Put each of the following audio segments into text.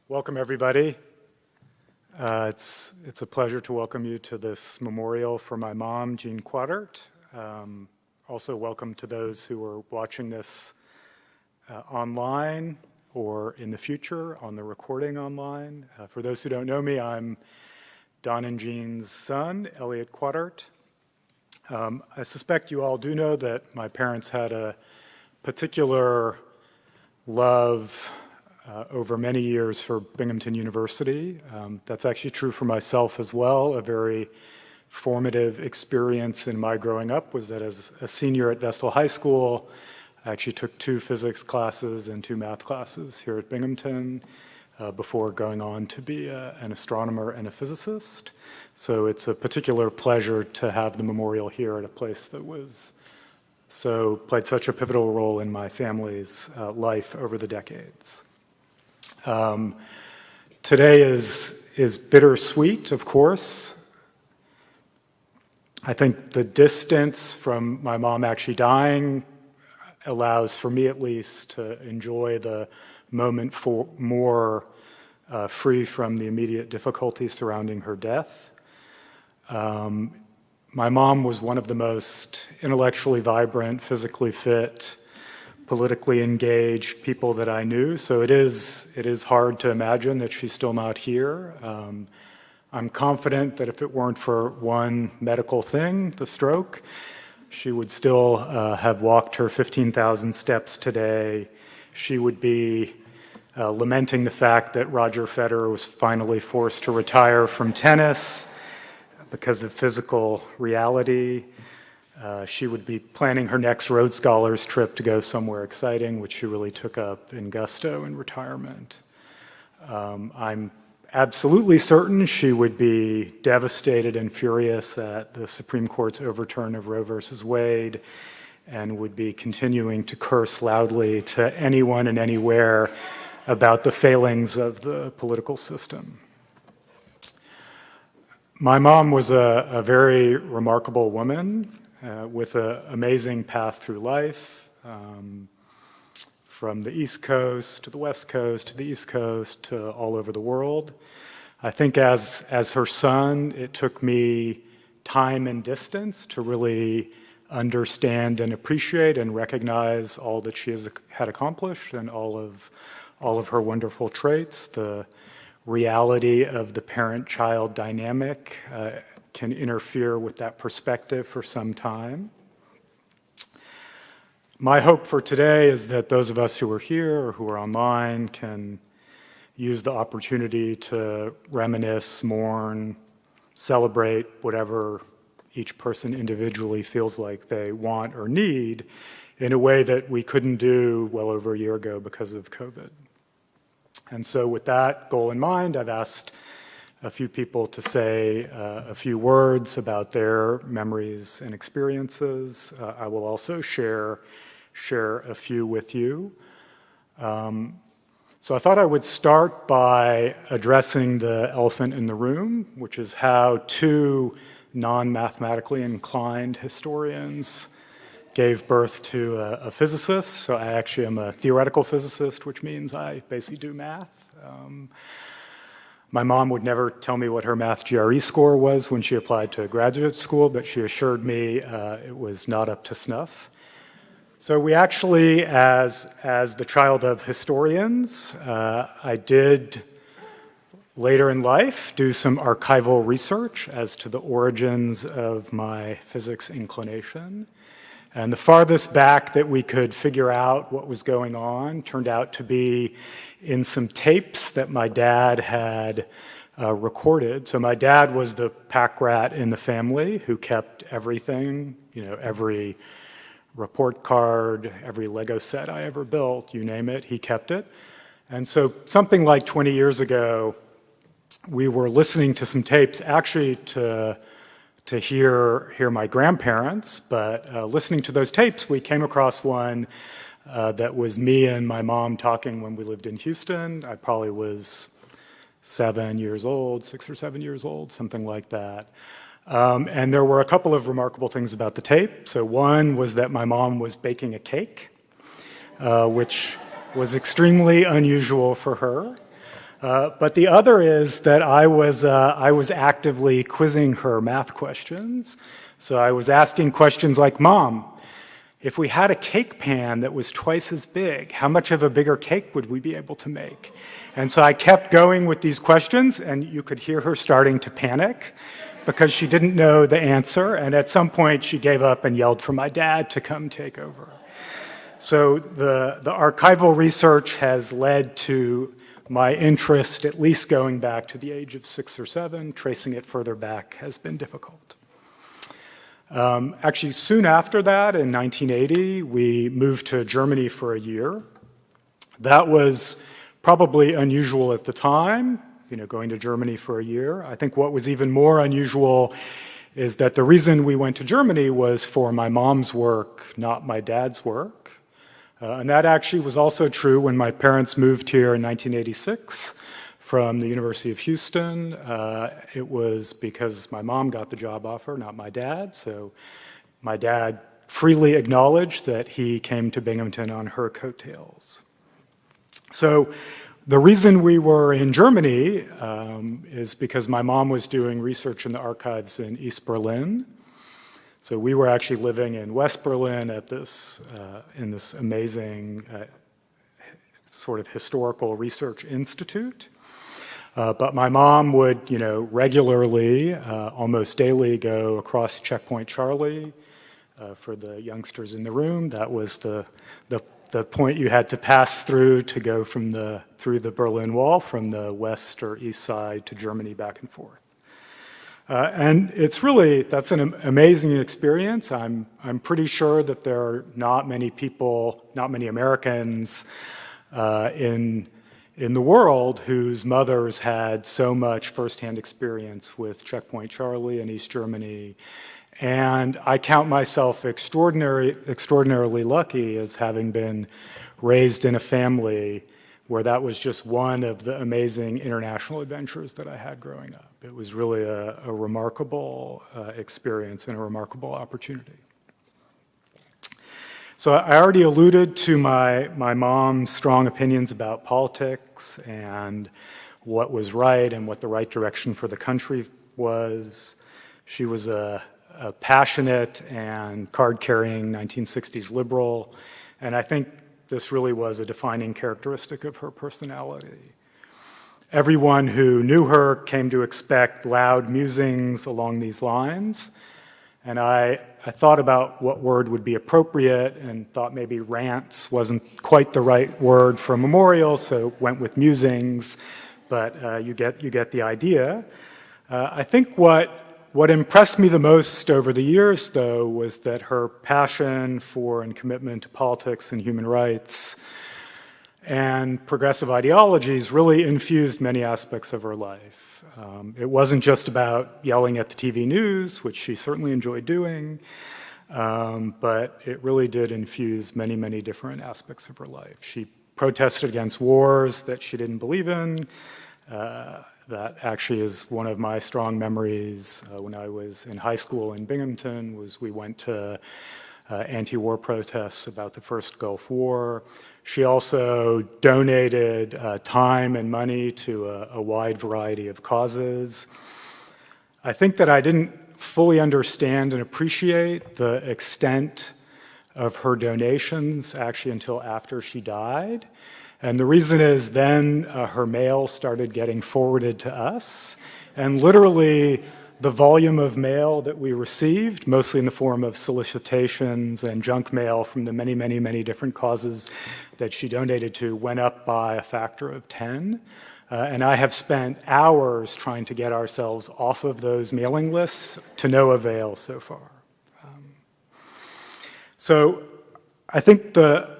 Welcome, everybody. It's a pleasure to welcome you to this memorial for my mom, Jean Quataert. Also, welcome to those who are watching this online or in the future on the recording online. For those who don't know me, I'm Don and Jean's son, Elliot Quataert. I suspect you all do know that my parents had a particular love over many years for Binghamton University. That's actually true for myself as well. A very formative experience in my growing up was that as a senior at Vestal High School, I actually took 2 physics classes and 2 math classes here at Binghamton before going on to be an astronomer and a physicist. So it's a particular pleasure to have the memorial here at a place that played such a pivotal role in my family's life over the decades. Today is bittersweet, of course. I think the distance from my mom actually dying allows, for me at least, to enjoy the moment for more free from the immediate difficulties surrounding her death. My mom was one of the most intellectually vibrant, physically fit, politically engaged people that I knew, so it is hard to imagine that she's still not here. I'm confident that if it weren't for one medical thing, the stroke, she would still have walked her 15,000 steps today. She would be lamenting the fact that Roger Federer was finally forced to retire from tennis because of physical reality. She would be planning her next Rhodes Scholars trip to go somewhere exciting, which she really took up in gusto in retirement. I'm absolutely certain she would be devastated and furious at the Supreme Court's overturn of Roe versus Wade and would be continuing to curse loudly to anyone and anywhere about the failings of the political system. My mom was a very remarkable woman with an amazing path through life, from the East Coast to the West Coast to the East Coast to all over the world. I think as her son, it took me time and distance to really understand and appreciate and recognize all that she had accomplished and all of her wonderful traits. The reality of the parent-child dynamic can interfere with that perspective for some time. My hope for today is that those of us who are here or who are online can use the opportunity to reminisce, mourn, celebrate whatever each person individually feels like they want or need in a way that we couldn't do well over a year ago because of COVID. And so with that goal in mind, I've asked a few people to say a few words about their memories and experiences. I will also share a few with you. So I thought I would start by addressing the elephant in the room, which is how 2 non-mathematically inclined historians gave birth to a physicist. So I actually am a theoretical physicist, which means I basically do math. My mom would never tell me what her math GRE score was when she applied to graduate school, but she assured me it was not up to snuff. So we actually, as the child of historians, I did later in life do some archival research as to the origins of my physics inclination. And the farthest back that we could figure out what was going on turned out to be in some tapes that my dad had recorded. So my dad was the pack rat in the family who kept everything, every report card, every Lego set I ever built, you name it, he kept it. And so something like 20 years ago, we were listening to some tapes actually to hear my grandparents, but listening to those tapes, we came across one that was me and my mom talking when we lived in Houston. I probably was 7 years old, 6 or 7 years old, something like that. And there were a couple of remarkable things about the tape. So one was that my mom was baking a cake, which was extremely unusual for her. But the other is that I was actively quizzing her math questions. So I was asking questions like, Mom, if we had a cake pan that was twice as big, how much of a bigger cake would we be able to make? And so I kept going with these questions, and you could hear her starting to panic because she didn't know the answer. And at some point, she gave up and yelled for my dad to come take over. So the archival research has led to my interest, at least going back to the age of 6 or 7. Tracing it further back has been difficult. Actually, soon after that, in 1980, we moved to Germany for a year. That was probably unusual at the time, going to Germany for a year. I think what was even more unusual is that the reason we went to Germany was for my mom's work, not my dad's work. And that actually was also true when my parents moved here in 1986 from the University of Houston. It was because my mom got the job offer, not my dad. So my dad freely acknowledged that he came to Binghamton on her coattails. So the reason we were in Germany is because my mom was doing research in the archives in East Berlin. So we were actually living in West Berlin at in this amazing sort of historical research institute. But my mom would, regularly, almost daily, go across Checkpoint Charlie. For the youngsters in the room, that was the point you had to pass through to go through the Berlin Wall from the west or east side to Germany back and forth. And that's an amazing experience. I'm pretty sure that there are not many people, not many Americans in the world whose mothers had so much firsthand experience with Checkpoint Charlie in East Germany. And I count myself extraordinarily lucky as having been raised in a family where that was just one of the amazing international adventures that I had growing up. It was really a remarkable experience and a remarkable opportunity. So I already alluded to my mom's strong opinions about politics and what was right and what the right direction for the country was. She was a passionate and card-carrying 1960s liberal, and I think this really was a defining characteristic of her personality. Everyone who knew her came to expect loud musings along these lines, and I thought about what word would be appropriate and thought maybe rants wasn't quite the right word for a memorial, so went with musings, but you get the idea. I think what impressed me the most over the years, though, was that her passion for and commitment to politics and human rights and progressive ideologies really infused many aspects of her life. It wasn't just about yelling at the TV news, which she certainly enjoyed doing, but it really did infuse many, many different aspects of her life. She protested against wars that she didn't believe in. That actually is one of my strong memories when I was in high school in Binghamton, was we went to anti-war protests about the first Gulf War. She also donated time and money to a wide variety of causes. I think that I didn't fully understand and appreciate the extent of her donations actually until after she died. And the reason is then her mail started getting forwarded to us, and literally the volume of mail that we received, mostly in the form of solicitations and junk mail from the many, many, many different causes that she donated to, went up by a factor of 10. And I have spent hours trying to get ourselves off of those mailing lists to no avail so far. So I think the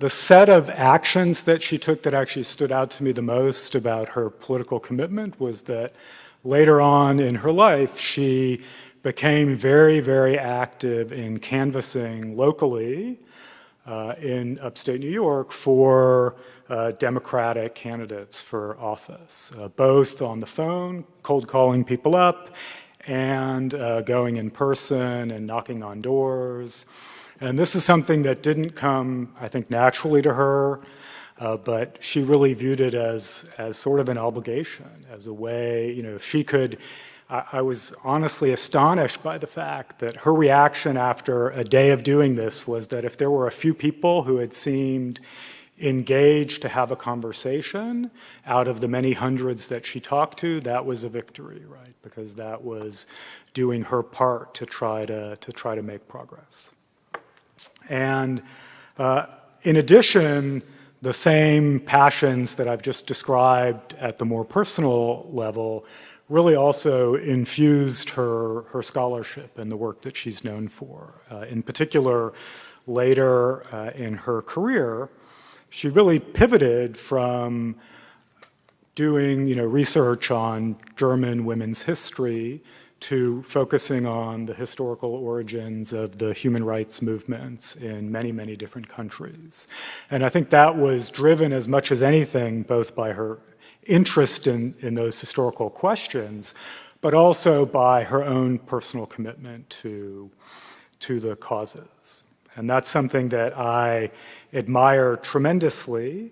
set of actions that she took that actually stood out to me the most about her political commitment was that later on in her life, she became very, very active in canvassing locally in upstate New York for Democratic candidates for office, both on the phone, cold calling people up, and going in person and knocking on doors. And this is something that didn't come, I think, naturally to her. but she really viewed it as sort of an obligation, as a way, if she could. I was honestly astonished by the fact that her reaction after a day of doing this was that if there were a few people who had seemed engaged to have a conversation out of the many hundreds that she talked to, that was a victory, right? Because that was doing her part to try to make progress. And in addition, the same passions that I've just described at the more personal level really also infused her scholarship and the work that she's known for. In particular, later in her career, she really pivoted from doing research on German women's history to focusing on the historical origins of the human rights movements in many, many different countries. And I think that was driven as much as anything both by her interest in those historical questions, but also by her own personal commitment to the causes. And that's something that I admire tremendously,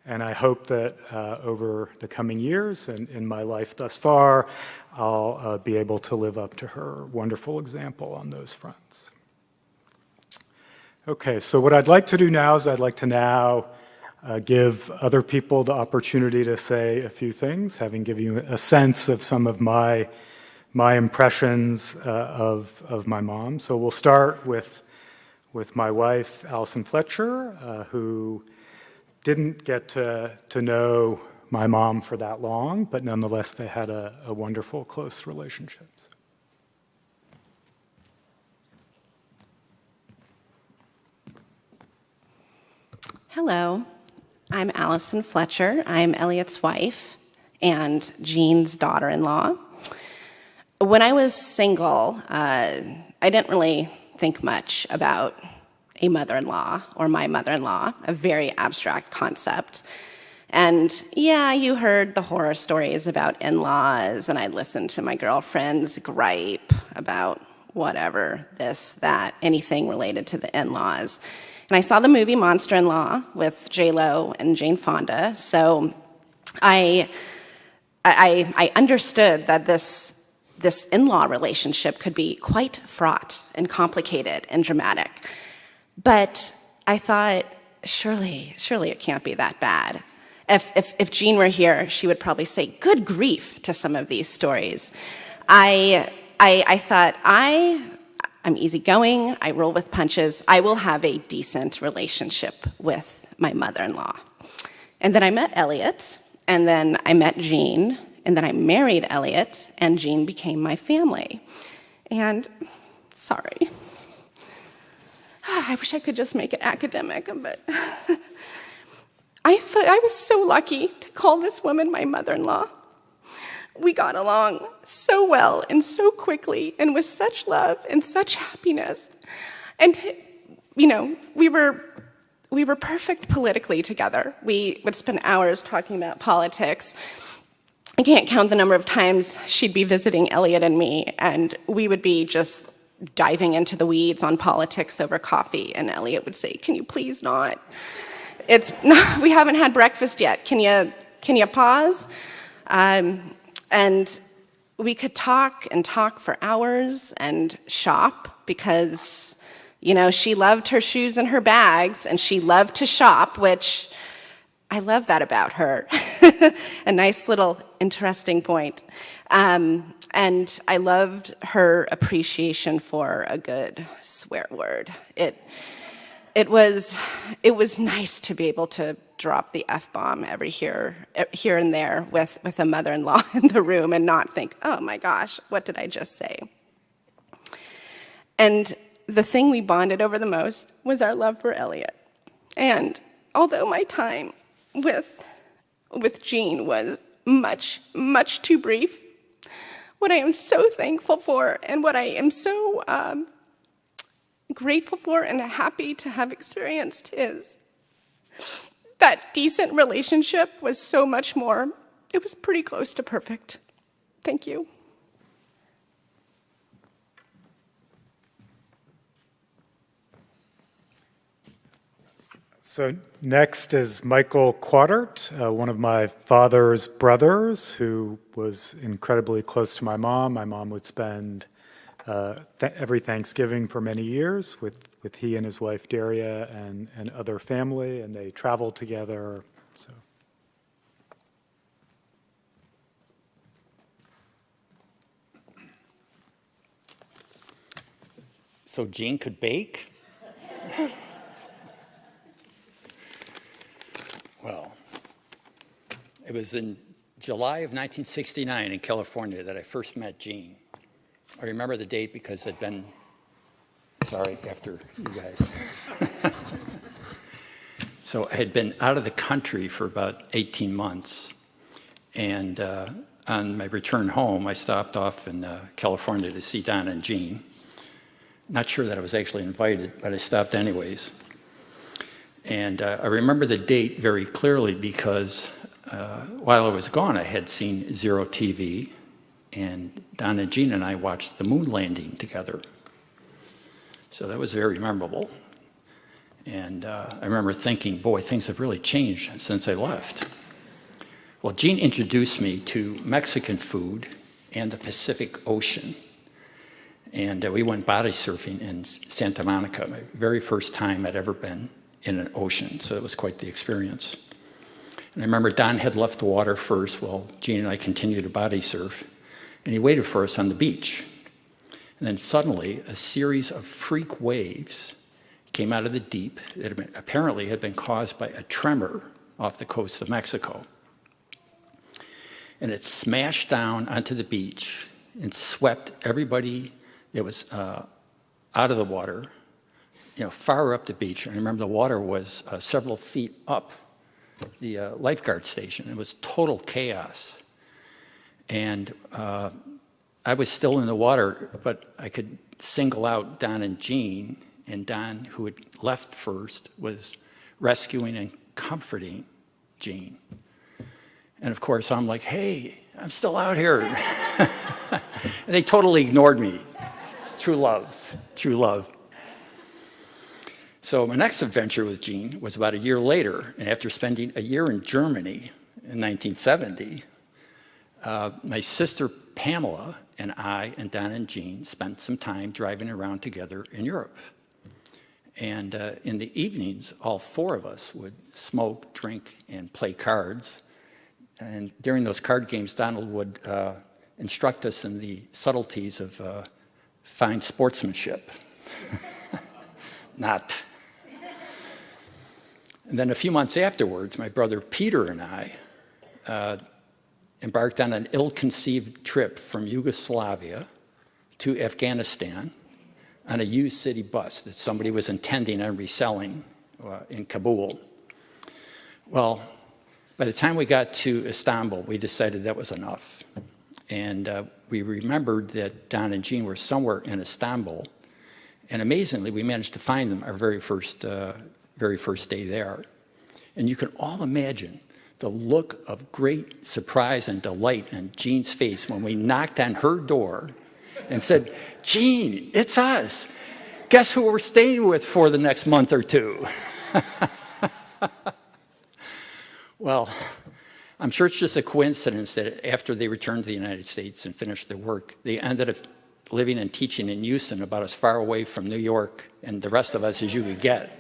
and I hope that over the coming years and in my life thus far, I'll be able to live up to her wonderful example on those fronts. Okay, so what I'd like to do now is I'd like to now give other people the opportunity to say a few things, having given you a sense of some of my impressions of my mom. So we'll start with my wife, Allison Fletcher, who didn't get to know my mom for that long, but nonetheless they had a wonderful, close relationship. Hello, I'm Allison Fletcher. I'm Elliot's wife and Jean's daughter-in-law. When I was single, I didn't really think much about a mother-in-law or my mother-in-law, a very abstract concept. And yeah, you heard the horror stories about in-laws, and I listened to my girlfriends gripe about whatever, this, that, anything related to the in-laws. And I saw the movie Monster-in-Law with J-Lo and Jane Fonda, so I understood that this in-law relationship could be quite fraught and complicated and dramatic. But I thought, surely it can't be that bad. If Jean were here, she would probably say, "Good grief," to some of these stories. I thought, I'm easygoing, I roll with punches, I will have a decent relationship with my mother-in-law. And then I met Elliot, and then I met Jean, and then I married Elliot, and Jean became my family. And, sorry. I wish I could just make it academic, but I was so lucky to call this woman my mother-in-law. We got along so well and so quickly and with such love and such happiness. And, we were perfect politically together. We would spend hours talking about politics. I can't count the number of times she'd be visiting Elliot and me, and we would be just diving into the weeds on politics over coffee, and Elliot would say, "Can you please not? We haven't had breakfast yet. Can you pause?" And we could talk and talk for hours and shop because, she loved her shoes and her bags, and she loved to shop, which I love that about her. A nice little interesting point. And I loved her appreciation for a good swear word. It was nice to be able to drop the F-bomb every here and there with a mother-in-law in the room and not think, "Oh my gosh, what did I just say?" And the thing we bonded over the most was our love for Elliot. And although my time with Jean was much, much too brief, what I am so thankful for and what I am so grateful for and happy to have experienced is that decent relationship was so much more. It was pretty close to perfect. Thank you. So next is Michael Quataert, one of my father's brothers who was incredibly close to my mom. My mom would spend every Thanksgiving for many years with he and his wife Daria and other family, and they traveled together. So Jean could bake? Well, it was in July of 1969 in California that I first met Jean. I remember the date because I'd been, sorry, after you guys. So I had been out of the country for about 18 months. And on my return home, I stopped off in California to see Don and Jean. Not sure that I was actually invited, but I stopped anyways. And I remember the date very clearly because while I was gone, I had seen Zero TV, and Don and Jean and I watched the moon landing together. So that was very memorable. And I remember thinking, boy, things have really changed since I left. Well, Jean introduced me to Mexican food and the Pacific Ocean. And we went body surfing in Santa Monica, my very first time I'd ever been in an ocean, so it was quite the experience. And I remember Don had left the water first while Jean and I continued to body surf, and he waited for us on the beach. And then suddenly, a series of freak waves came out of the deep that apparently had been caused by a tremor off the coast of Mexico. And it smashed down onto the beach and swept everybody that was out of the water, far up the beach. And I remember the water was several feet up the lifeguard station. It was total chaos. And I was still in the water, but I could single out Don and Jean. And Don, who had left first, was rescuing and comforting Jean. And of course, I'm like, hey, I'm still out here. And they totally ignored me. True love, true love. So my next adventure with Jean was about a year later, and after spending a year in Germany in 1970, my sister Pamela and I and Don and Jean spent some time driving around together in Europe. And in the evenings, all four of us would smoke, drink, and play cards. And during those card games, Donald would instruct us in the subtleties of fine sportsmanship. Not. And then a few months afterwards, my brother Peter and I embarked on an ill-conceived trip from Yugoslavia to Afghanistan on a used city bus that somebody was intending on reselling in Kabul. Well, by the time we got to Istanbul, we decided that was enough. And we remembered that Don and Jean were somewhere in Istanbul. And amazingly, we managed to find them our very first day there. And you can all imagine the look of great surprise and delight on Jean's face when we knocked on her door and said, Jean, it's us. Guess who we're staying with for the next month or two? Well, I'm sure it's just a coincidence that after they returned to the United States and finished their work, they ended up living and teaching in Houston, about as far away from New York and the rest of us as you could get.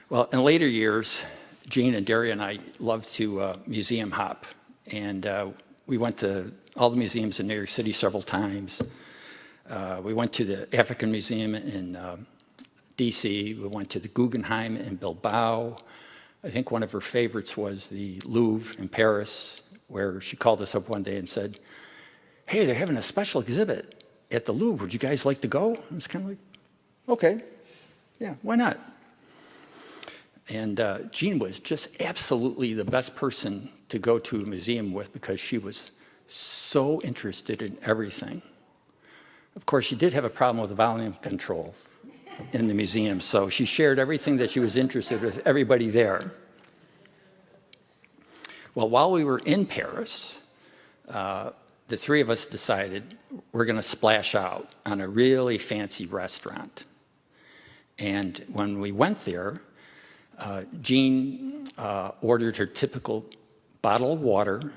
Well, in later years, Jean and Daria and I loved to museum hop. And we went to all the museums in New York City several times. We went to the African Museum in D.C. We went to the Guggenheim in Bilbao. I think one of her favorites was the Louvre in Paris, where she called us up one day and said, hey, they're having a special exhibit at the Louvre. Would you guys like to go? I was kind of like, okay, yeah, why not? And Jean was just absolutely the best person to go to a museum with because she was so interested in everything. Of course, she did have a problem with the volume control in the museum, so she shared everything that she was interested in with everybody there. Well, while we were in Paris, the three of us decided we're going to splash out on a really fancy restaurant. And when we went there, Jean ordered her typical bottle of water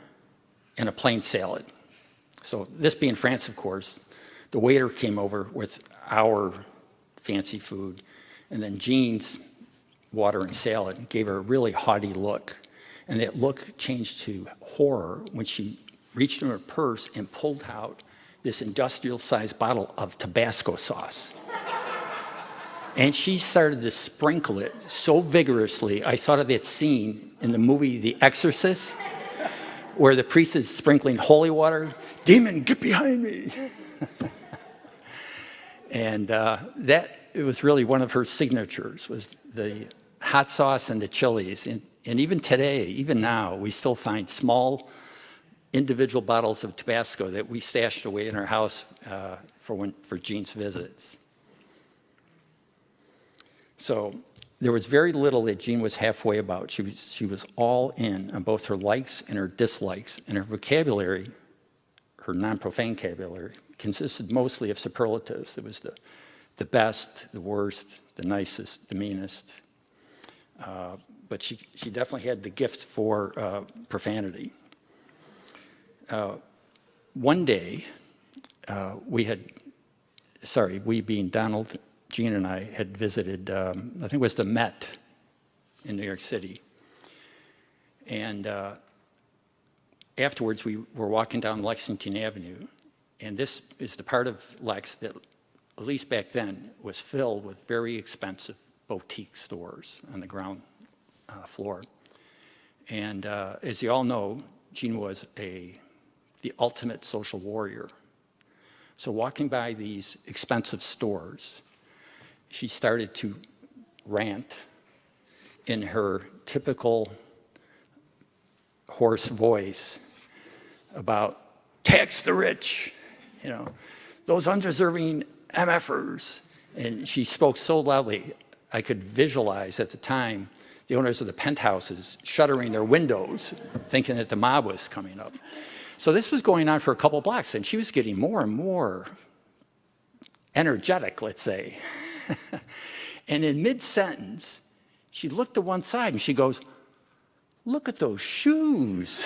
and a plain salad. So this being France, of course, the waiter came over with our fancy food, and then Jean's water and salad gave her a really haughty look. And that look changed to horror when she reached in her purse and pulled out this industrial-sized bottle of Tabasco sauce. And she started to sprinkle it so vigorously, I thought of that scene in the movie The Exorcist, where the priest is sprinkling holy water. Demon, get behind me. And it was really one of her signatures, was the hot sauce and the chilies. And even today, even now, we still find small individual bottles of Tabasco that we stashed away in our house for Jean's visits. So there was very little that Jean was halfway about. She was all in on both her likes and her dislikes, and her vocabulary, her non-profane vocabulary, consisted mostly of superlatives. It was the best, the worst, the nicest, the meanest. But she definitely had the gift for profanity. One day, we being Donald, Jean and I had visited, I think it was the Met in New York City. And afterwards, we were walking down Lexington Avenue, and this is the part of Lex that, at least back then, was filled with very expensive boutique stores on the ground floor. And as you all know, Jean was the ultimate social warrior. So walking by these expensive stores, she started to rant in her typical hoarse voice about tax the rich, those undeserving MFers. And she spoke so loudly, I could visualize at the time the owners of the penthouses shuttering their windows, thinking that the mob was coming up. So this was going on for a couple blocks, and she was getting more and more energetic, let's say. And in mid-sentence, she looked to one side and she goes, "Look at those shoes."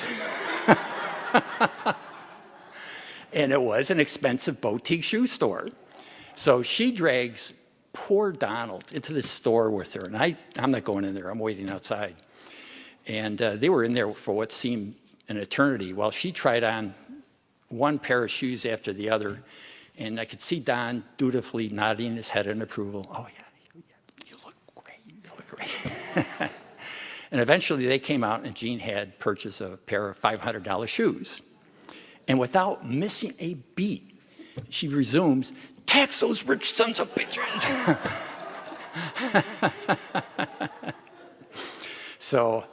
And it was an expensive boutique shoe store. So she drags poor Donald into the store with her. And I'm not going in there. I'm waiting outside. And they were in there for what seemed an eternity while she tried on one pair of shoes after the other. And I could see Don dutifully nodding his head in approval. "Oh, yeah, you look great. You look great." And eventually they came out, and Jean had purchased a pair of $500 shoes. And without missing a beat, she resumes, "Tax those rich sons of bitches." So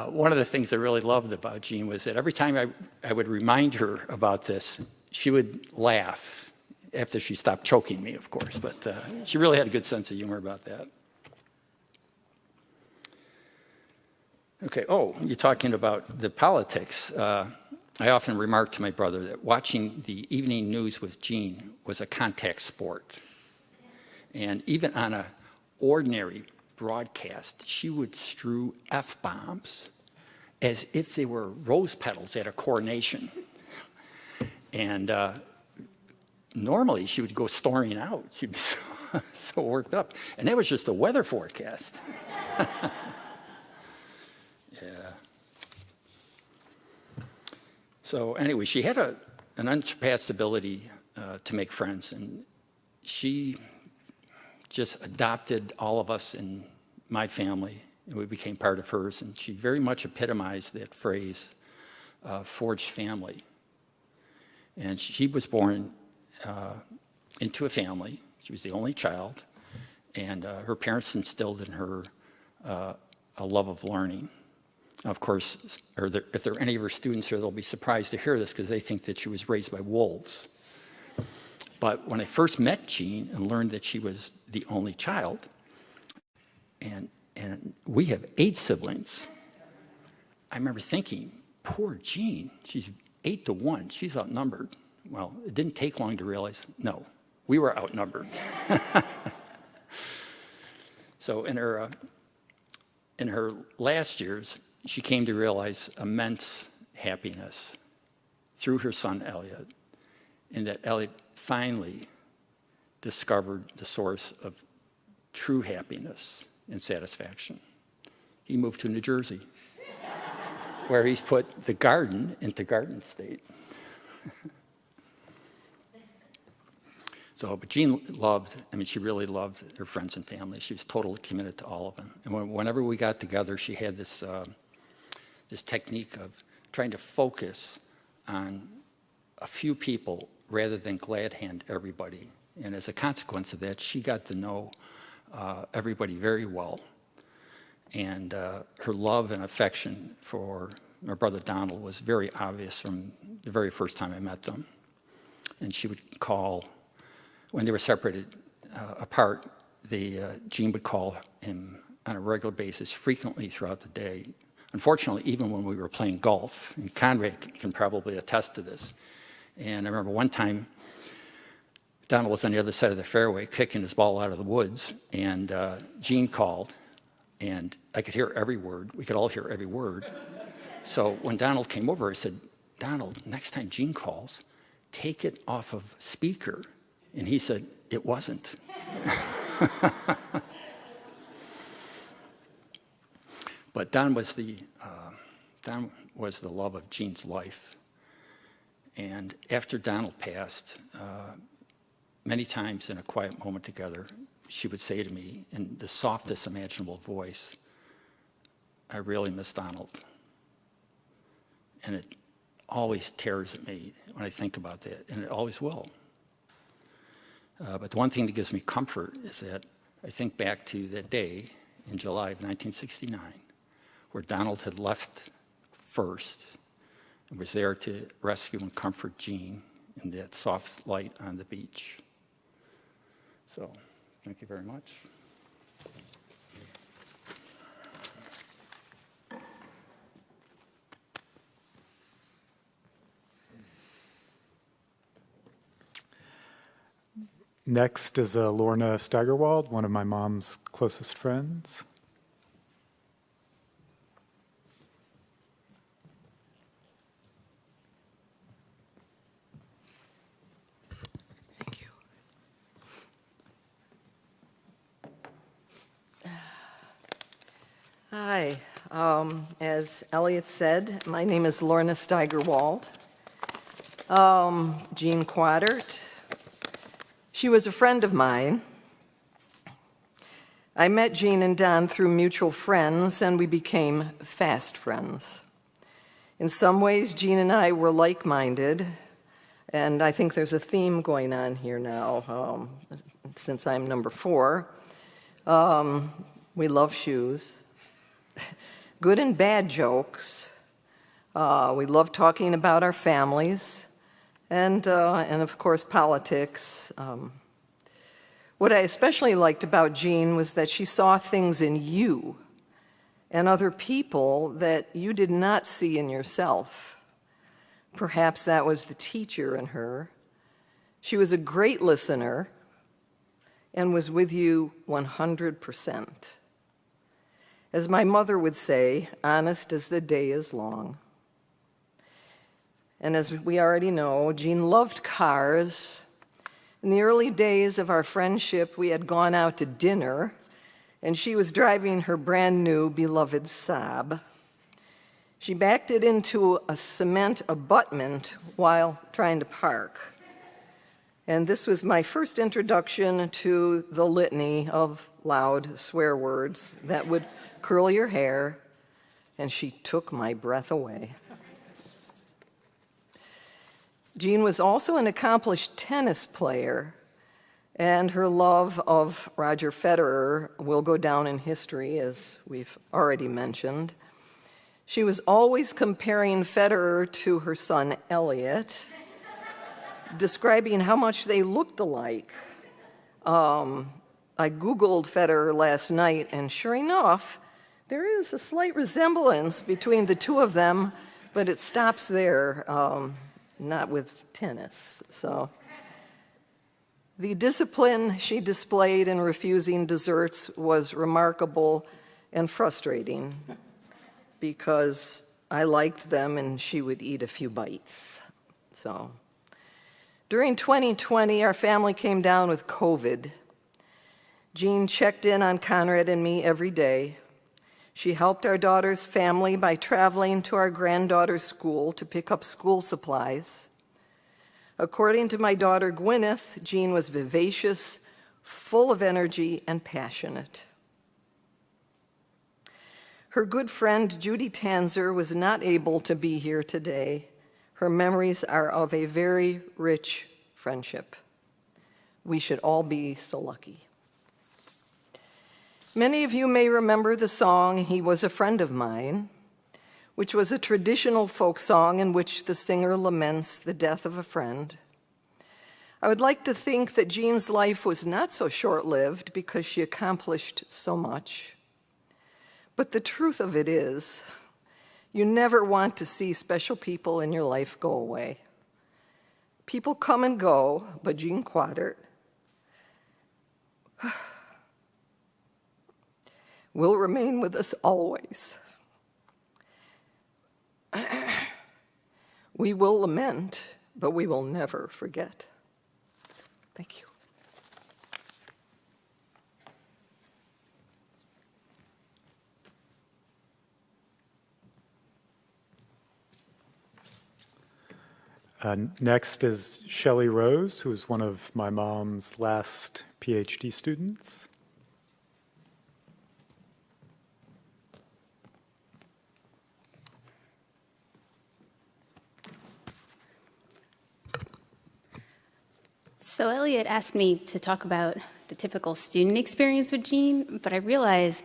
one of the things I really loved about Jean was that every time I would remind her about this, she would laugh after she stopped choking me, of course. But she really had a good sense of humor about that. Okay, you're talking about the politics. I often remark to my brother that watching the evening news with Jean was a contact sport. And even on an ordinary broadcast, she would strew F-bombs as if they were rose petals at a coronation. And normally she would go storming out. She'd be so worked up. And that was just a weather forecast. Yeah. So anyway, she had an unsurpassed ability to make friends, and she just adopted all of us in my family, and we became part of hers, and she very much epitomized that phrase, forged family. And she was born into a family. She was the only child, and her parents instilled in her a love of learning. Of course, if there are any of her students here, they'll be surprised to hear this because they think that she was raised by wolves. But when I first met Jean and learned that she was the only child, and we have 8 siblings, I remember thinking, poor Jean, she's 8-1, she's outnumbered. Well, it didn't take long to realize, no, we were outnumbered. So in her last years, she came to realize immense happiness through her son Elliot, and that Elliot finally discovered the source of true happiness and satisfaction. He moved to New Jersey, where he's put the garden into garden state. But Jean she really loved her friends and family. She was totally committed to all of them. And whenever we got together, she had this technique of trying to focus on a few people rather than glad hand everybody. And as a consequence of that, she got to know everybody very well. And her love and affection for my brother Donald was very obvious from the very first time I met them. And she would call, when they were separated apart, Jean would call him on a regular basis, frequently throughout the day. Unfortunately, even when we were playing golf, and Conrad can probably attest to this. And I remember one time, Donald was on the other side of the fairway kicking his ball out of the woods, and Jean called, and I could hear every word. We could all hear every word. So when Donald came over, I said, "Donald, next time Jean calls, take it off of speaker." And he said, "It wasn't." But Don was the love of Jean's life. And after Donald passed, many times in a quiet moment together, she would say to me in the softest imaginable voice, "I really miss Donald." And it always tears at me when I think about that, and it always will. But the one thing that gives me comfort is that I think back to that day in July of 1969, where Donald had left first and was there to rescue and comfort Jean in that soft light on the beach. So, thank you very much. Next is Lorna Steigerwald, one of my mom's closest friends. Thank you. Hi. As Elliot said, my name is Lorna Steigerwald. Jean Quataert. She was a friend of mine. I met Jean and Don through mutual friends, and we became fast friends. In some ways, Jean and I were like-minded, and I think there's a theme going on here now, since I'm number 4. We love shoes, good and bad jokes. We love talking about our families. And of course, politics. What I especially liked about Jean was that she saw things in you and other people that you did not see in yourself. Perhaps that was the teacher in her. She was a great listener and was with you 100%. As my mother would say, honest as the day is long. And as we already know, Jean loved cars. In the early days of our friendship, we had gone out to dinner, and she was driving her brand new beloved Saab. She backed it into a cement abutment while trying to park. And this was my first introduction to the litany of loud swear words that would curl your hair, and she took my breath away. Jean was also an accomplished tennis player, and her love of Roger Federer will go down in history, as we've already mentioned. She was always comparing Federer to her son Elliot, describing how much they looked alike. I Googled Federer last night, and sure enough, there is a slight resemblance between the two of them, but it stops there. Not with tennis. So The discipline she displayed in refusing desserts was remarkable and frustrating because I liked them and she would eat a few bites. So, during 2020, our family came down with COVID. Jean checked in on Conrad and me every day. She helped our daughter's family by traveling to our granddaughter's school to pick up school supplies. According to my daughter Gwyneth, Jean was vivacious, full of energy, and passionate. Her good friend Judy Tanzer was not able to be here today. Her memories are of a very rich friendship. We should all be so lucky. Many of you may remember the song, "He Was a Friend of Mine," which was a traditional folk song in which the singer laments the death of a friend. I would like to think that Jean's life was not so short-lived because she accomplished so much. But the truth of it is, you never want to see special people in your life go away. People come and go, but Jean Quataert will remain with us always. We will lament, but we will never forget. Thank you. Next is Shelley Rose, who is one of my mom's last PhD students. So Elliot asked me to talk about the typical student experience with Jean, but I realized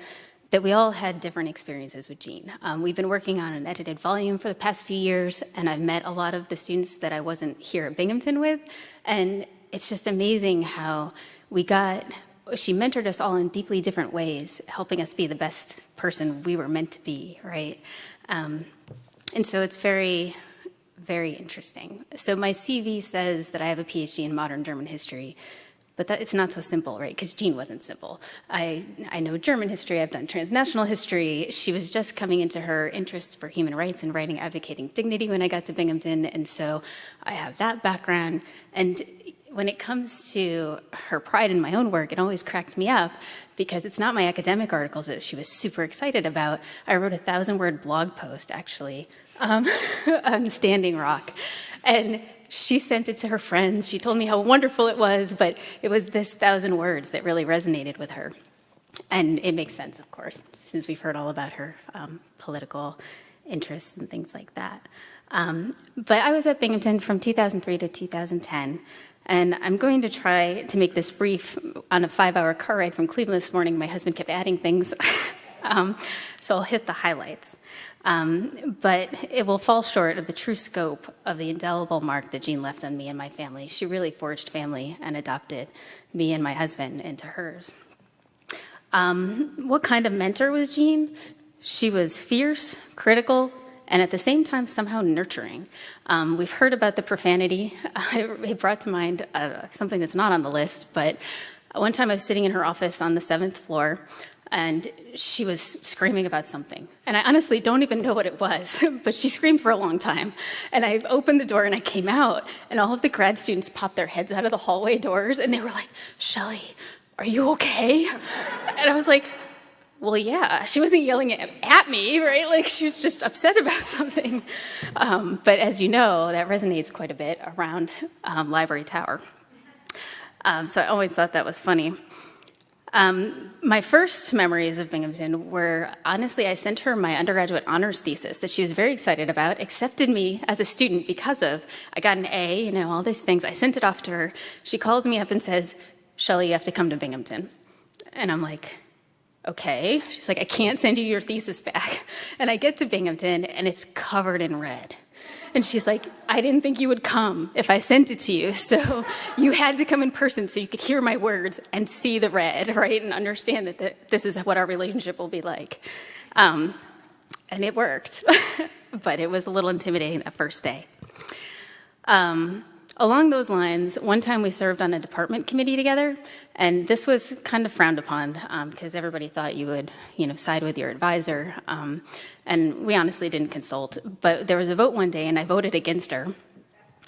that we all had different experiences with Jean. We've been working on an edited volume for the past few years, and I've met a lot of the students that I wasn't here at Binghamton with, and it's just amazing how she mentored us all in deeply different ways, helping us be the best person we were meant to be, right? And so it's very, very interesting. So my CV says that I have a PhD in modern German history, but it's not so simple, right? Because Jean wasn't simple. I know German history, I've done transnational history. She was just coming into her interest for human rights and writing advocating dignity when I got to Binghamton, and so I have that background. And when it comes to her pride in my own work, it always cracked me up because it's not my academic articles that she was super excited about. I wrote a 1,000-word blog post, actually, on Standing Rock. And she sent it to her friends. She told me how wonderful it was, but it was this 1,000 words that really resonated with her. And it makes sense, of course, since we've heard all about her political interests and things like that. But I was at Binghamton from 2003 to 2010, and I'm going to try to make this brief. On a 5-hour car ride from Cleveland this morning, my husband kept adding things, so I'll hit the highlights. But it will fall short of the true scope of the indelible mark that Jean left on me and my family. She really forged family and adopted me and my husband into hers. What kind of mentor was Jean? She was fierce, critical, and at the same time somehow nurturing. We've heard about the profanity. It brought to mind something that's not on the list, but one time I was sitting in her office on the 7th floor, and she was screaming about something. And I honestly don't even know what it was, but she screamed for a long time. And I opened the door and I came out, and all of the grad students popped their heads out of the hallway doors, and they were like, "Shelley, are you okay?" And I was like, well, yeah. She wasn't yelling at me, right? Like, she was just upset about something. But as you know, that resonates quite a bit around Library Tower. So I always thought that was funny. My first memories of Binghamton were, honestly, I sent her my undergraduate honors thesis that she was very excited about, accepted me as a student because of. I got an A, all these things. I sent it off to her. She calls me up and says, "Shelley, you have to come to Binghamton." And I'm like, okay. She's like, "I can't send you your thesis back." And I get to Binghamton, and it's covered in red. And she's like, "I didn't think you would come if I sent it to you, so you had to come in person so you could hear my words and see the red, right, and understand that this is what our relationship will be like." And it worked, but it was a little intimidating that first day. Along those lines, one time we served on a department committee together, and this was kind of frowned upon because everybody thought you would, side with your advisor, and we honestly didn't consult. But there was a vote one day, and I voted against her.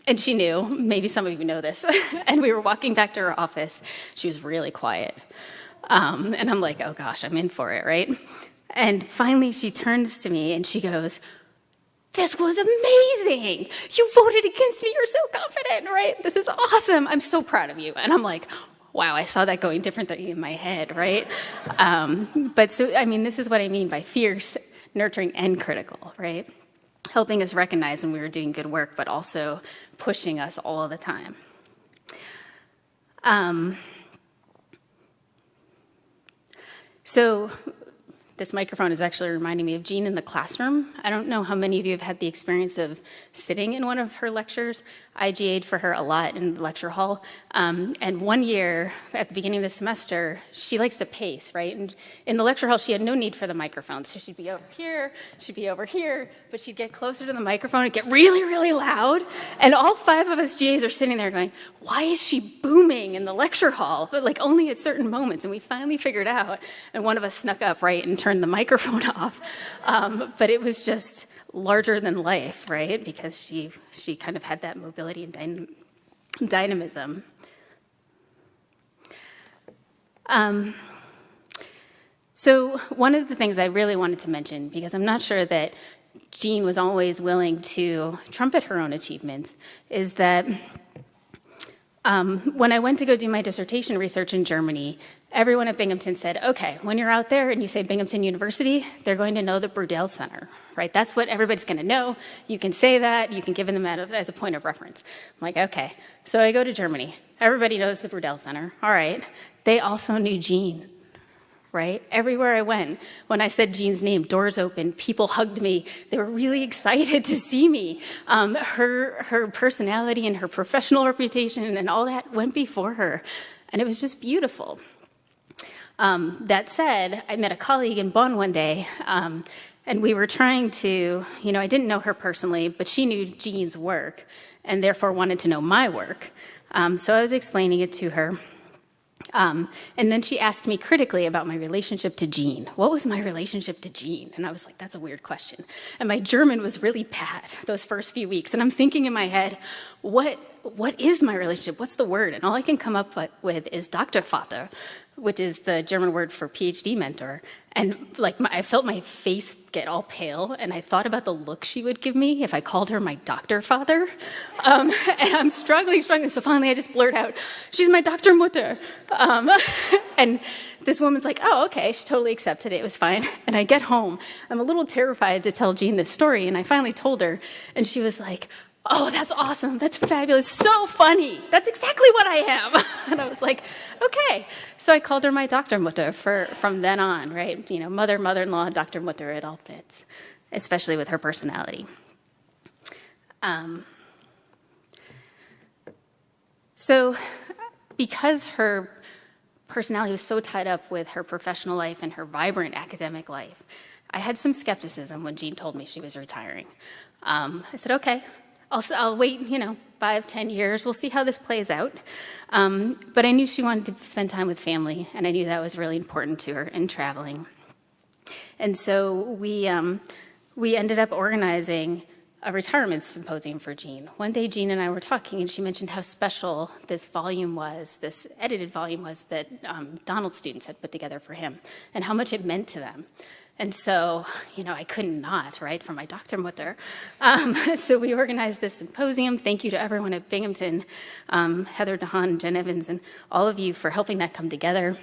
And she knew, maybe some of you know this, and we were walking back to her office. She was really quiet. And I'm like, oh gosh, I'm in for it, right? And finally she turns to me and she goes, "This was amazing. You voted against me. You're so confident, right? This is awesome. I'm so proud of you." And I'm like, wow, I saw that going differently in my head, right? But so, this is what I mean by fierce, nurturing, and critical, right? Helping us recognize when we were doing good work, but also pushing us all the time. So this microphone is actually reminding me of Jean in the classroom. I don't know how many of you have had the experience of sitting in one of her lectures. I GA'd for her a lot in the lecture hall. And one year, at the beginning of the semester, she likes to pace, right? And in the lecture hall, she had no need for the microphone. So she'd be over here, she'd be over here, but she'd get closer to the microphone and get really, really loud. And all 5 of us GAs are sitting there going, why is she booming in the lecture hall? But like only at certain moments. And we finally figured out, and one of us snuck up, right, and turned the microphone off. But it was just larger than life, right? Because she kind of had that mobility and dynamism. So one of the things I really wanted to mention, because I'm not sure that Jean was always willing to trumpet her own achievements, is that when I went to go do my dissertation research in Germany, everyone at Binghamton said, okay, when you're out there and you say Binghamton University, they're going to know the Brudel Center, right? That's what everybody's going to know. You can say that. You can give them as a point of reference. I'm like, okay. So I go to Germany. Everybody knows the Brudel Center. All right. They also knew Jean, right? Everywhere I went, when I said Jean's name, doors opened, people hugged me. They were really excited to see me. Her personality and her professional reputation and all that went before her. And it was just beautiful. That said, I met a colleague in Bonn one day, and we were trying to, I didn't know her personally, but she knew Jean's work and therefore wanted to know my work. So I was explaining it to her. And then she asked me critically about my relationship to Jean. What was my relationship to Jean? And I was like, that's a weird question. And my German was really bad those first few weeks. And I'm thinking in my head, what is my relationship? What's the word? And all I can come up with is Doktorvater, which is the German word for PhD mentor. And I felt my face get all pale, and I thought about the look she would give me if I called her my doctor father. And I'm struggling. So finally I just blurt out, she's my Dr. Mutter. And this woman's like, oh, okay. She totally accepted it. It was fine. And I get home. I'm a little terrified to tell Jean this story, and I finally told her, and she was like, oh, that's awesome. That's fabulous. So funny. That's exactly what I am. And I was like, okay. So I called her my Dr. Mutter from then on, right? Mother, mother-in-law, Dr. Mutter, it all fits, especially with her personality. So because her personality was so tied up with her professional life and her vibrant academic life, I had some skepticism when Jean told me she was retiring. I said, okay. I'll wait, 5, 10 years. We'll see how this plays out. But I knew she wanted to spend time with family, and I knew that was really important to her in traveling. And so we ended up organizing a retirement symposium for Jean. One day, Jean and I were talking, and she mentioned how special this volume was, this edited volume was that Donald students had put together for him, and how much it meant to them. And so, I couldn't not, right, for my Dr. Mutter. So we organized this symposium. Thank you to everyone at Binghamton, Heather DeHaan, Jen Evans, and all of you for helping that come together,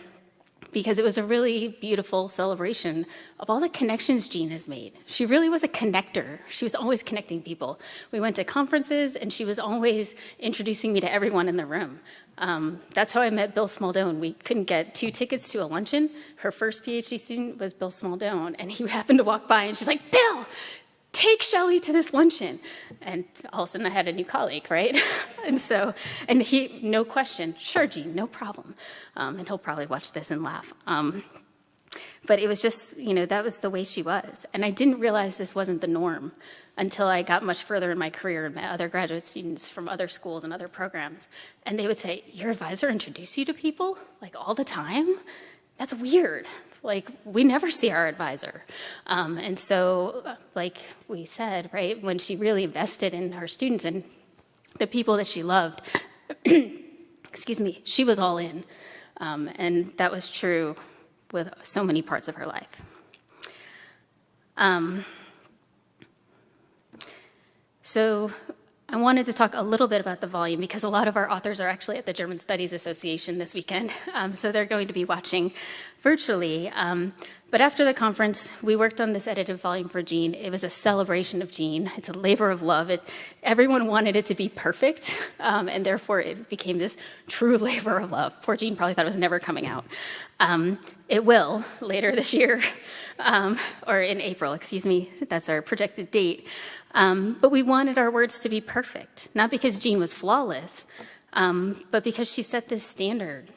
because it was a really beautiful celebration of all the connections Jean has made. She really was a connector. She was always connecting people. We went to conferences, and she was always introducing me to everyone in the room. That's how I met Bill Smaldone. We couldn't get 2 tickets to a luncheon. Her first PhD student was Bill Smaldone, and he happened to walk by, and she's like, Bill, take Shelley to this luncheon. And all of a sudden I had a new colleague, right? and he, no question, sure, Jean, no problem. And he'll probably watch this and laugh. But it was just, that was the way she was. And I didn't realize this wasn't the norm until I got much further in my career and met other graduate students from other schools and other programs. And they would say, your advisor introduced you to people, like, all the time? That's weird. Like, we never see our advisor. And so, like we said, right, when she really invested in her students and the people that she loved, excuse me, she was all in. And that was true with so many parts of her life. So I wanted to talk a little bit about the volume because a lot of our authors are actually at the German Studies Association this weekend, so they're going to be watching virtually. But after the conference, we worked on this edited volume for Jean. It was a celebration of Jean. It's a labor of love. Everyone wanted it to be perfect, and therefore it became this true labor of love. Poor Jean probably thought it was never coming out. It will later this year, or in April, excuse me. That's our projected date. But we wanted our words to be perfect, not because Jean was flawless, but because she set this standard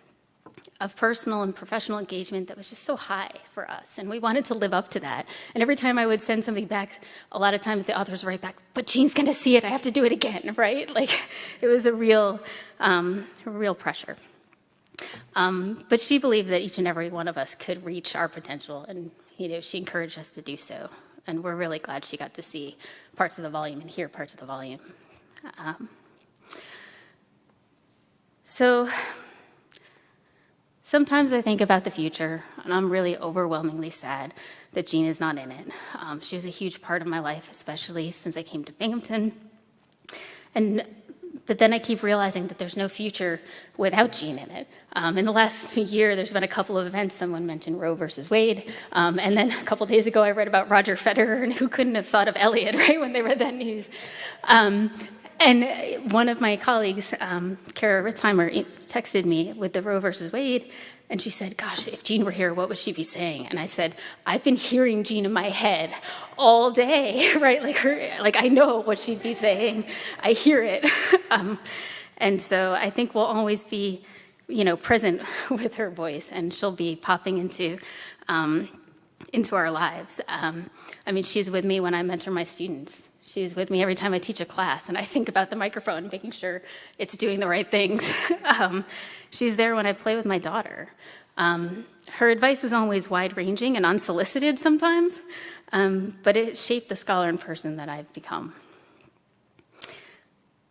of personal and professional engagement that was just so high for us, and we wanted to live up to that. And every time I would send something back, a lot of times the authors would write back, but Jean's gonna see it, I have to do it again, right? Like, it was a real pressure. But she believed that each and every one of us could reach our potential, and she encouraged us to do so. And we're really glad she got to see parts of the volume and hear parts of the volume. So sometimes I think about the future, and I'm really overwhelmingly sad that Jean is not in it. She was a huge part of my life, especially since I came to Binghamton. But then I keep realizing that there's no future without Jean in it. In the last year, there's been a couple of events. Someone mentioned Roe versus Wade. And then a couple days ago, I read about Roger Federer, and who couldn't have thought of Elliot, right, when they read that news. And one of my colleagues, Kara Ritzheimer, texted me with the Roe versus Wade, and she said, gosh, if Jean were here, what would she be saying? And I said, I've been hearing Jean in my head all day, right? Like I know what she'd be saying. I hear it. And so I think we'll always be, present with her voice, and she'll be popping into our lives. She's with me when I mentor my students. She's with me every time I teach a class, and I think about the microphone, making sure it's doing the right things. She's there when I play with my daughter. Her advice was always wide-ranging and unsolicited sometimes, but it shaped the scholar and person that I've become.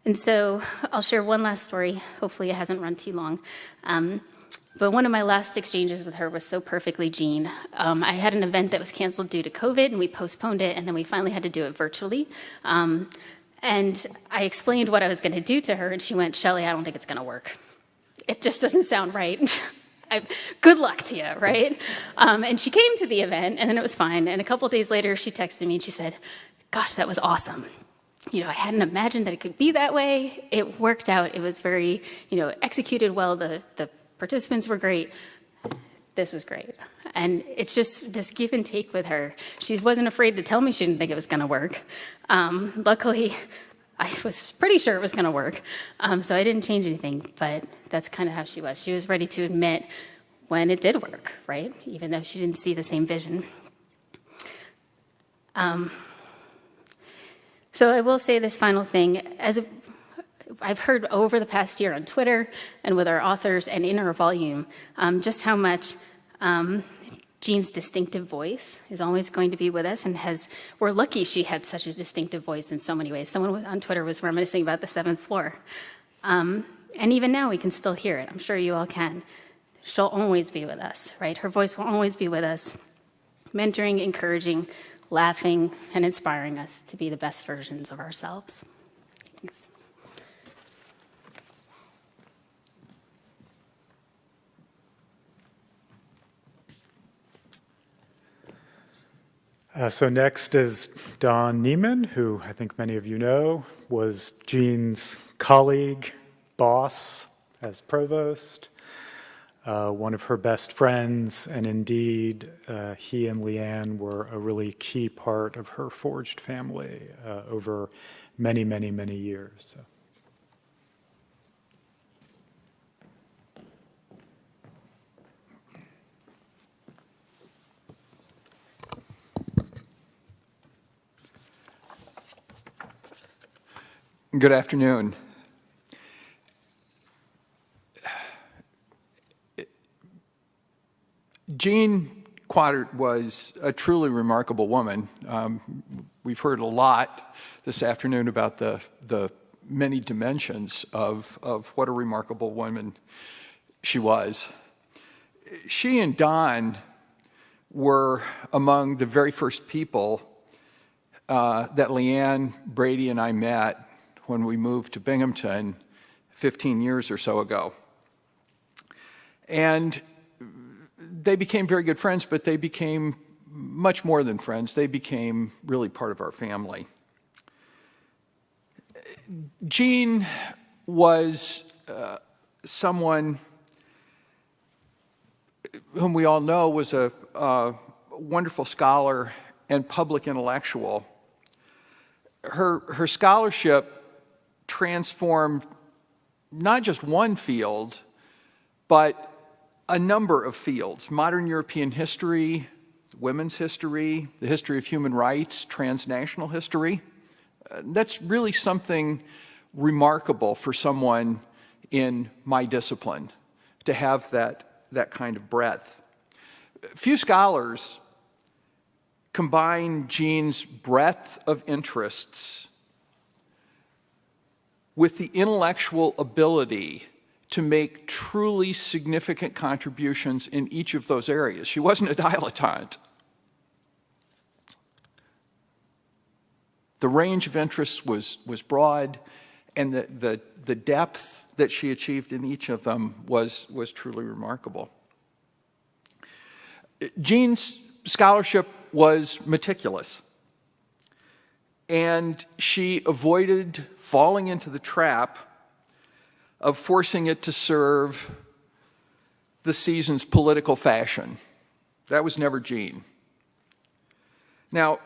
And so I'll share one last story. Hopefully it hasn't run too long. But one of my last exchanges with her was so perfectly Jean. I had an event that was canceled due to COVID, and we postponed it, and then we finally had to do it virtually. And I explained what I was going to do to her, and she went, Shelley, I don't think it's going to work. It just doesn't sound right. Good luck to you, right? And she came to the event, and then it was fine. And a couple days later, she texted me, and she said, gosh, that was awesome. I hadn't imagined that it could be that way. It worked out. It was very, executed well. The participants were great. This was great. And it's just this give and take with her. She wasn't afraid to tell me she didn't think it was going to work. Luckily, I was pretty sure it was going to work. So I didn't change anything, but that's kind of how she was. She was ready to admit when it did work, right? Even though she didn't see the same vision. So I will say this final thing. I've heard over the past year on Twitter and with our authors and in our volume, just how much Jean's distinctive voice is always going to be with us, and we're lucky she had such a distinctive voice in so many ways. Someone on Twitter was reminiscing about the 7th floor. And even now we can still hear it. I'm sure you all can. She'll always be with us, right? Her voice will always be with us, mentoring, encouraging, laughing, and inspiring us to be the best versions of ourselves. Thanks. So next is Don Neiman, who I think many of you know, was Jean's colleague, boss as provost, one of her best friends, and indeed he and Leanne were a really key part of her forged family over many, many, many years. So. Good afternoon. Jean Quataert was a truly remarkable woman. We've heard a lot this afternoon about the many dimensions of what a remarkable woman she was. She and Don were among the very first people that Leanne, Brady, and I met when we moved to Binghamton 15 years or so ago. And they became very good friends, but they became much more than friends. They became really part of our family. Jean was someone whom we all know was a wonderful scholar and public intellectual. Her scholarship transformed not just one field, but a number of fields: modern European history, women's history, the history of human rights, transnational history. That's really something remarkable for someone in my discipline, to have that kind of breadth. Few scholars combine Jean's breadth of interests with the intellectual ability to make truly significant contributions in each of those areas. She wasn't a dilettante. The range of interests was broad, and the depth that she achieved in each of them was truly remarkable. Jean's scholarship was meticulous, and she avoided falling into the trap of forcing it to serve the season's political fashion. That was never Jean. Now,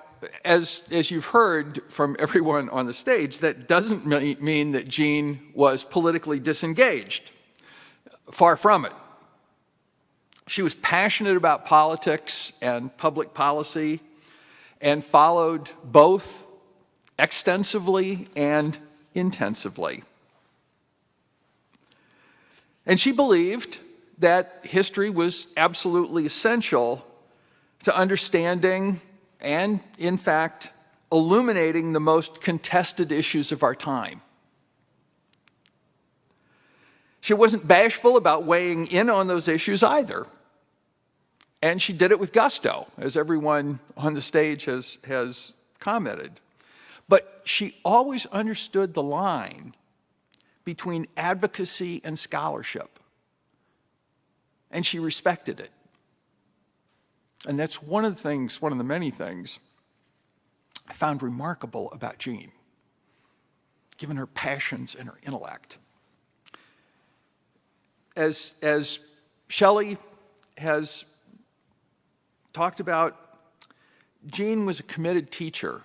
as you've heard from everyone on the stage, that doesn't mean that Jean was politically disengaged. Far from it. She was passionate about politics and public policy and followed both extensively and intensively. And she believed that history was absolutely essential to understanding and, in fact, illuminating the most contested issues of our time. She wasn't bashful about weighing in on those issues either. And she did it with gusto, as everyone on the stage has commented. But she always understood the line between advocacy and scholarship. And she respected it. And that's one of the many things I found remarkable about Jean, given her passions and her intellect. As Shelley has talked about, Jean was a committed teacher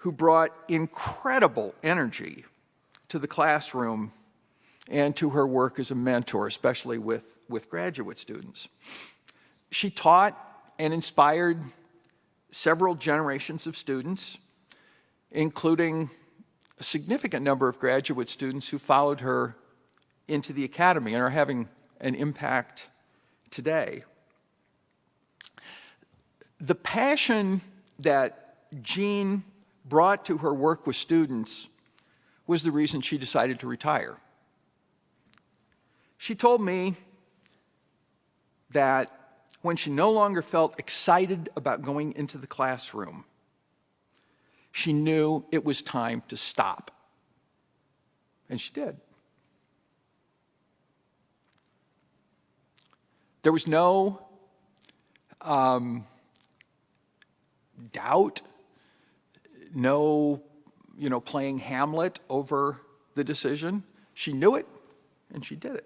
who brought incredible energy to the classroom and to her work as a mentor, especially with graduate students. She taught and inspired several generations of students, including a significant number of graduate students who followed her into the academy and are having an impact today. The passion that Jean brought to her work with students was the reason she decided to retire. She told me that when she no longer felt excited about going into the classroom, she knew it was time to stop. And she did. There was no doubt, no playing Hamlet over the decision. She knew it, and she did it.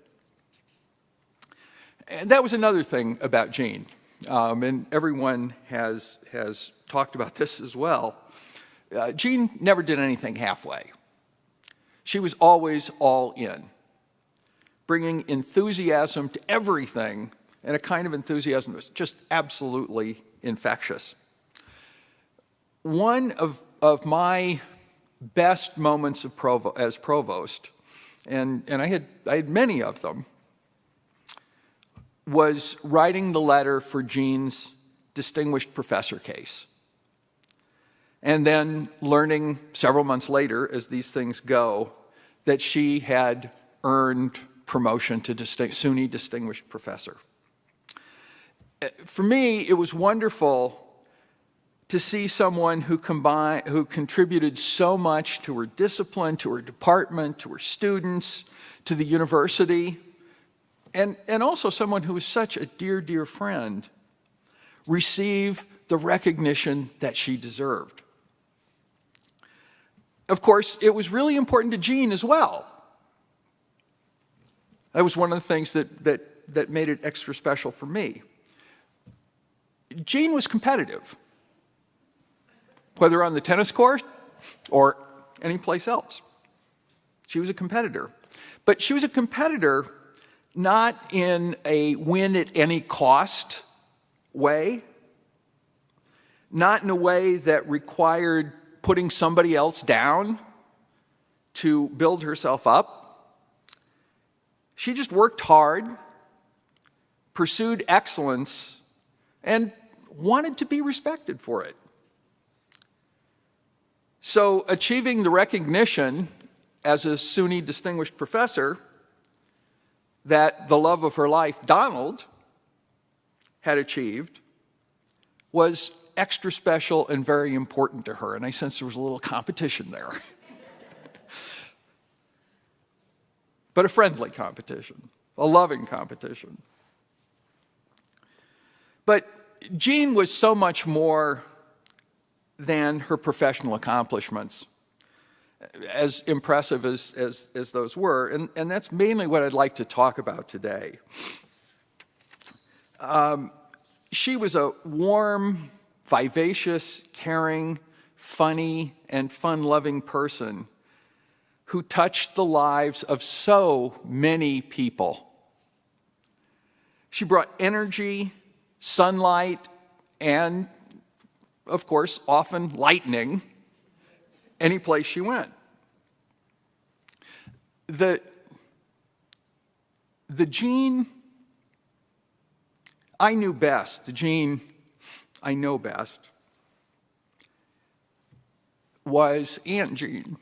And that was another thing about Jean, and everyone has talked about this as well. Jean never did anything halfway. She was always all in, bringing enthusiasm to everything, and a kind of enthusiasm that was just absolutely infectious. One of my best moments of as provost, and I had many of them, was writing the letter for Jean's Distinguished Professor case. And then learning several months later, as these things go, that she had earned promotion to SUNY Distinguished Professor. For me, it was wonderful to see someone who contributed so much to her discipline, to her department, to her students, to the university, and also someone who was such a dear, dear friend, receive the recognition that she deserved. Of course, it was really important to Jean as well. That was one of the things that made it extra special for me. Jean was competitive, whether on the tennis court or any place else. She was a competitor. But she was a competitor not in a win at any cost way, not in a way that required putting somebody else down to build herself up. She just worked hard, pursued excellence, and wanted to be respected for it. So achieving the recognition as a SUNY Distinguished Professor that the love of her life, Donald, had achieved was extra special and very important to her, and I sensed there was a little competition there. But a friendly competition, a loving competition. But Jean was so much more than her professional accomplishments, as impressive as those were, and that's mainly what I'd like to talk about today. She was a warm, vivacious, caring, funny, and fun-loving person who touched the lives of so many people. She brought energy, sunlight, and, of course, often lightning any place she went. The Jean I knew best, the Jean I know best, was Aunt Jean.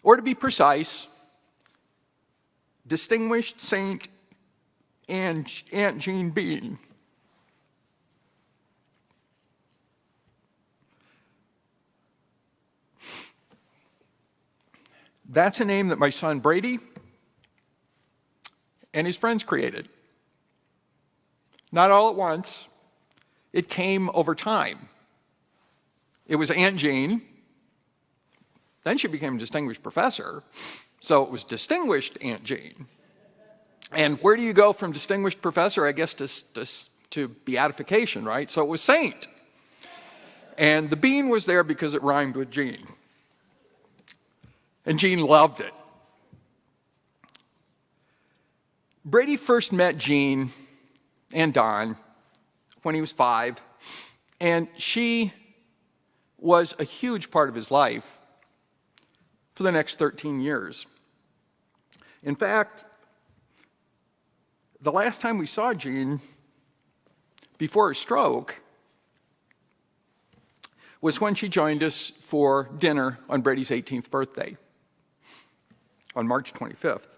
Or to be precise, Distinguished Saint Aunt Jean Bean. That's a name that my son Brady and his friends created. Not all at once. It came over time. It was Aunt Jean. Then she became a distinguished professor. So it was Distinguished Aunt Jean. And where do you go from distinguished professor, I guess, to beatification, right? So it was Saint. And the bean was there because it rhymed with Jean. And Jean loved it. Brady first met Jean and Don when he was 5, and she was a huge part of his life for the next 13 years. In fact, the last time we saw Jean before her stroke was when she joined us for dinner on Brady's 18th birthday on March 25th.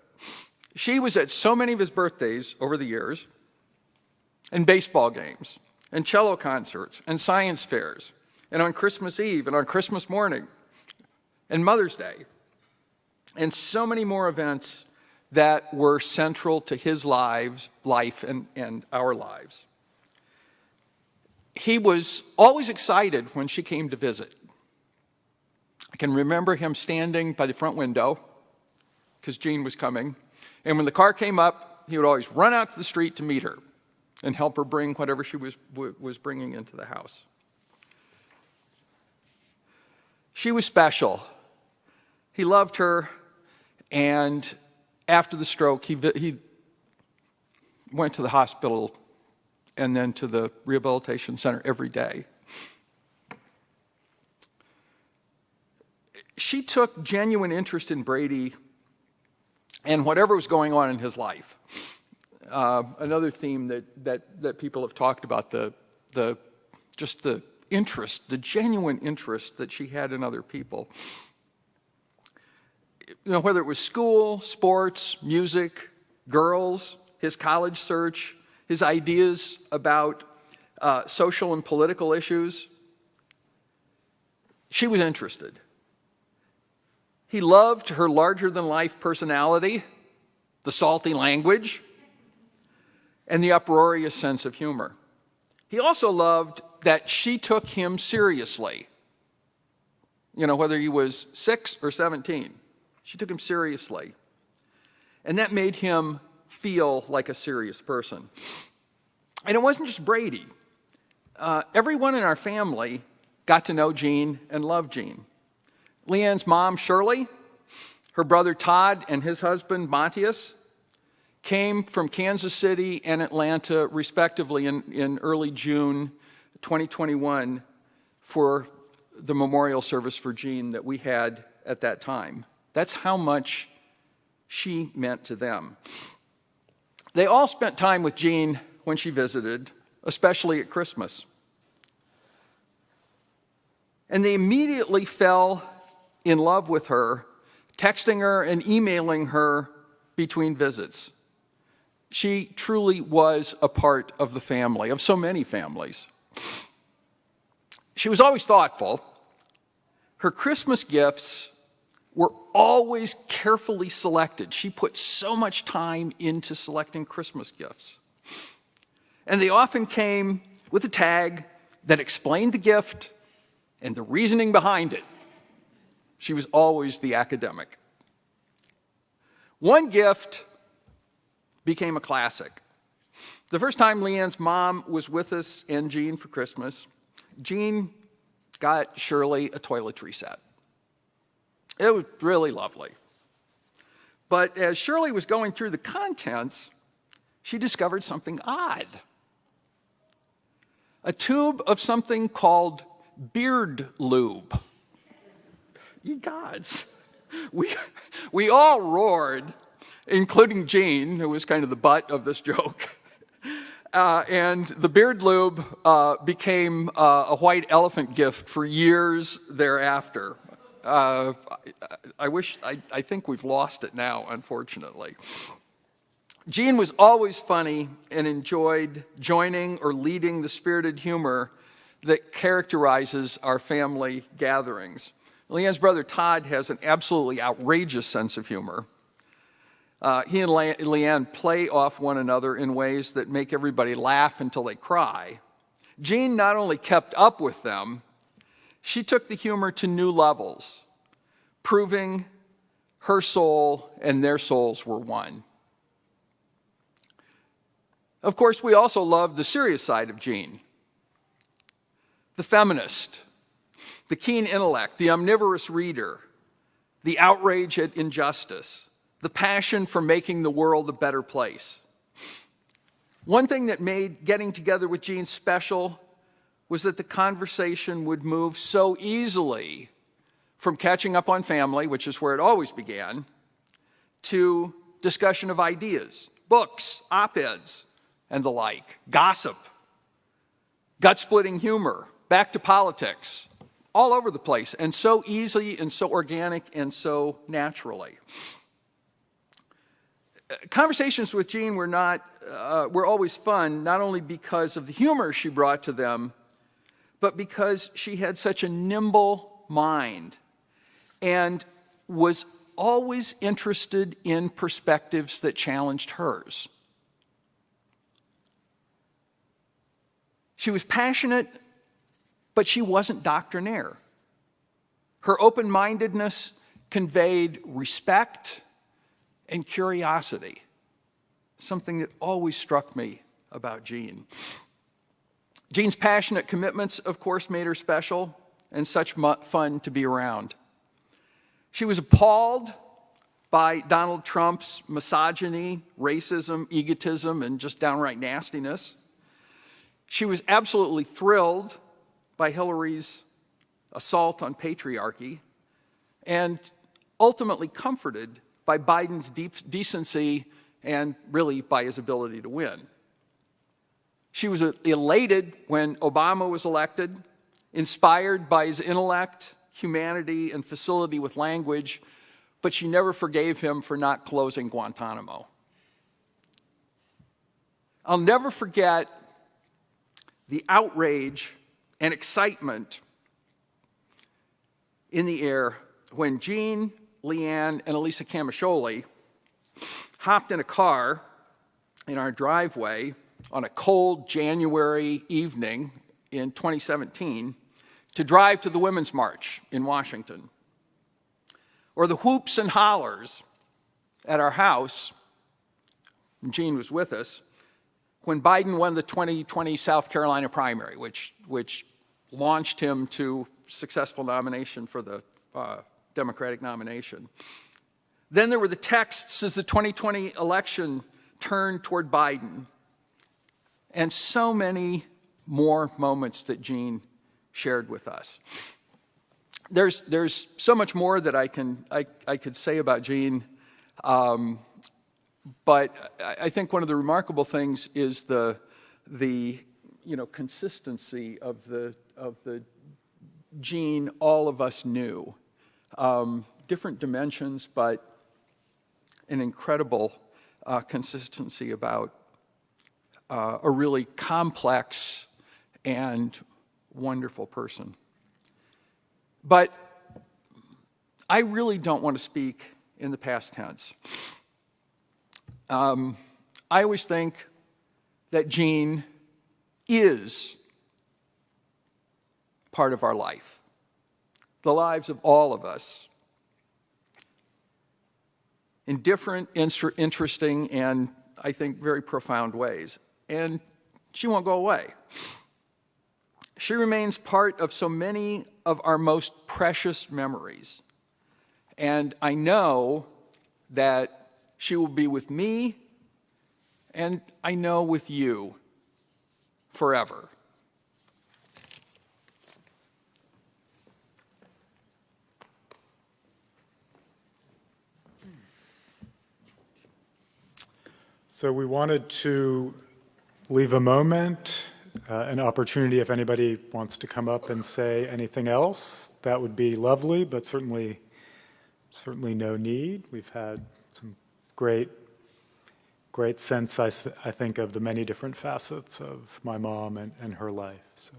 She was at so many of his birthdays over the years, and baseball games, and cello concerts, and science fairs, and on Christmas Eve, and on Christmas morning, and Mother's Day, and so many more events that were central to his life and our lives. He was always excited when she came to visit. I can remember him standing by the front window, because Jean was coming, and when the car came up, he would always run out to the street to meet her and help her bring whatever she was bringing into the house. She was special. He loved her, and after the stroke, he went to the hospital and then to the rehabilitation center every day. she took genuine interest in Brady and whatever was going on in his life. Another theme that people have talked about, the interest, the genuine interest that she had in other people. Whether it was school, sports, music, girls, his college search, his ideas about social and political issues, she was interested. He loved her larger-than-life personality, the salty language, and the uproarious sense of humor. He also loved that she took him seriously. Whether he was 6 or 17, she took him seriously. And that made him feel like a serious person. And it wasn't just Brady. Everyone in our family got to know Jean and loved Jean. Leanne's mom, Shirley, her brother Todd, and his husband, Matthias, came from Kansas City and Atlanta, respectively, in early June 2021 for the memorial service for Jean that we had at that time. That's how much she meant to them. They all spent time with Jean when she visited, especially at Christmas. And they immediately fell in love with her, texting her and emailing her between visits. She truly was a part of the family, of so many families. She was always thoughtful. Her Christmas gifts were always carefully selected. She put so much time into selecting Christmas gifts. And they often came with a tag that explained the gift and the reasoning behind it. She was always the academic. One gift became a classic. The first time Leanne's mom was with us and Jean for Christmas, Jean got Shirley a toiletry set. It was really lovely. But as Shirley was going through the contents, she discovered something odd. A tube of something called beard lube. Ye gods. We all roared, including Jean, who was kind of the butt of this joke. And the beard lube became a white elephant gift for years thereafter. I think we've lost it now, unfortunately. Jean was always funny and enjoyed joining or leading the spirited humor that characterizes our family gatherings. Leanne's brother Todd has an absolutely outrageous sense of humor. He and Leanne play off one another in ways that make everybody laugh until they cry. Jean not only kept up with them, she took the humor to new levels, proving her soul and their souls were one. Of course, we also loved the serious side of Jean. The feminist, the keen intellect, the omnivorous reader, the outrage at injustice, the passion for making the world a better place. One thing that made getting together with Jean special was that the conversation would move so easily from catching up on family, which is where it always began, to discussion of ideas, books, op-eds, and the like, gossip, gut-splitting humor, back to politics, all over the place, and so easily and so organic and so naturally. Conversations with Jean were always fun, not only because of the humor she brought to them, but because she had such a nimble mind and was always interested in perspectives that challenged hers. She was passionate, but she wasn't doctrinaire. Her open-mindedness conveyed respect and curiosity, something that always struck me about Jean. Jean's passionate commitments, of course, made her special and such fun to be around. She was appalled by Donald Trump's misogyny, racism, egotism, and just downright nastiness. She was absolutely thrilled by Hillary's assault on patriarchy, and ultimately comforted by Biden's decency and really by his ability to win. She was elated when Obama was elected, inspired by his intellect, humanity, and facility with language, but she never forgave him for not closing Guantanamo. I'll never forget the outrage and excitement in the air when Jean, Leanne, and Elisa Camasholi hopped in a car in our driveway on a cold January evening in 2017 to drive to the Women's March in Washington. Or the whoops and hollers at our house, and Jean was with us, when Biden won the 2020 South Carolina primary, which launched him to successful nomination for the Democratic nomination. Then there were the texts as the 2020 election turned toward Biden, and so many more moments that Jean shared with us. There's so much more that I could say about Jean, but I think one of the remarkable things is the consistency of the Jean all of us knew. Different dimensions, but an incredible consistency about a really complex and wonderful person. But I really don't want to speak in the past tense. I always think that Jean is part of our life, the lives of all of us, in different, interesting, and I think very profound ways. And she won't go away. She remains part of so many of our most precious memories. And I know that she will be with me, and I know with you forever. So we wanted to leave a moment, an opportunity if anybody wants to come up and say anything else. That would be lovely, but certainly no need. We've had some great sense, I think, of the many different facets of my mom and her life. So.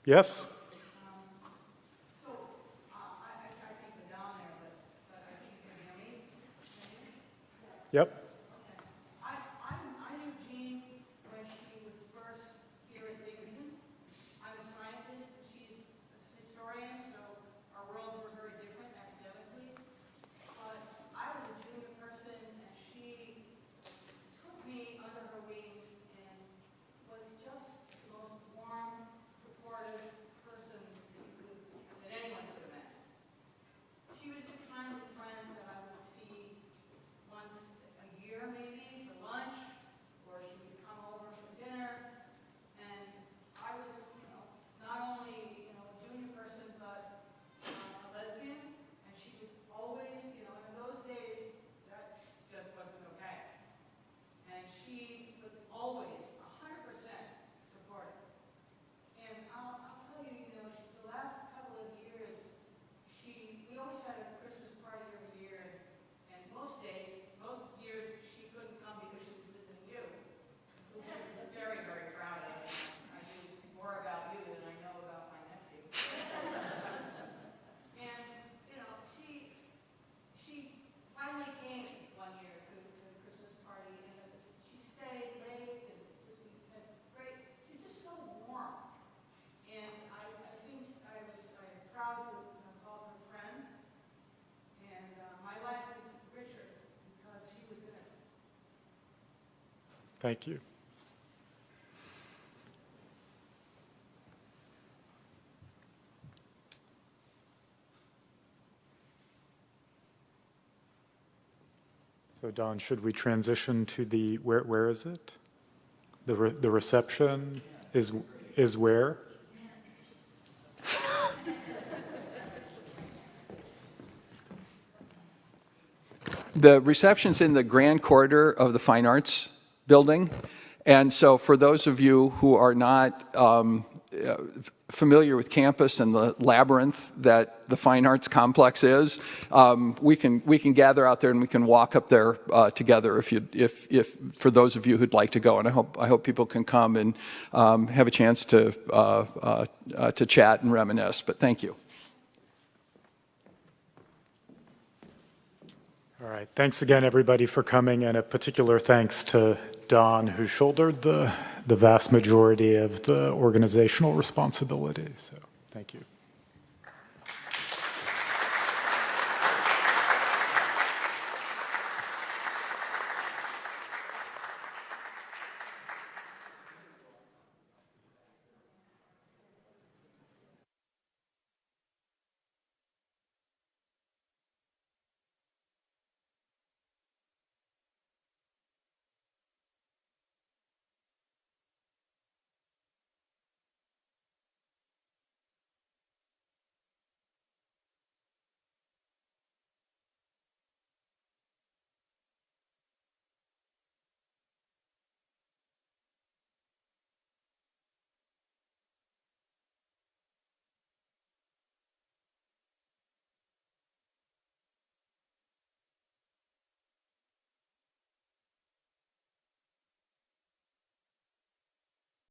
Yes? Yep. I knew Jean when she was first here at Binghamton. I'm a scientist, she's a historian, so our worlds were very different academically. But I was a junior person, and she took me under her wing and was just the most warm, supportive person that anyone could have met. She was the kind of friend that I would see once a year maybe for lunch, or she would come over for dinner. And I was, not only, a junior person, but a lesbian. And she was always, in those days, that just wasn't okay. And she was always 100% supportive. And I'll tell you, the last couple of years, we always had a Christmas party every year. And most years, she couldn't come because she was visiting you, which I was very, very proud of. I knew more about you than I know about my nephew. And, she finally came one year to the Christmas party, and she stayed late, and we had great, she's just so warm. And I think I am proud to call her friend. And my life is richer because she was in it. Thank you. So Don, should we transition to where is it? The reception is where? The reception's in the grand corridor of the Fine Arts building. And so for those of you who are not familiar with campus and the labyrinth that the Fine Arts complex is, we can gather out there and we can walk up there together if for those of you who'd like to go. And I hope people can come and have a chance to chat and reminisce. But thank you. All right. Thanks again, everybody, for coming, and a particular thanks to Don, who shouldered the vast majority of the organizational responsibility. So thank you.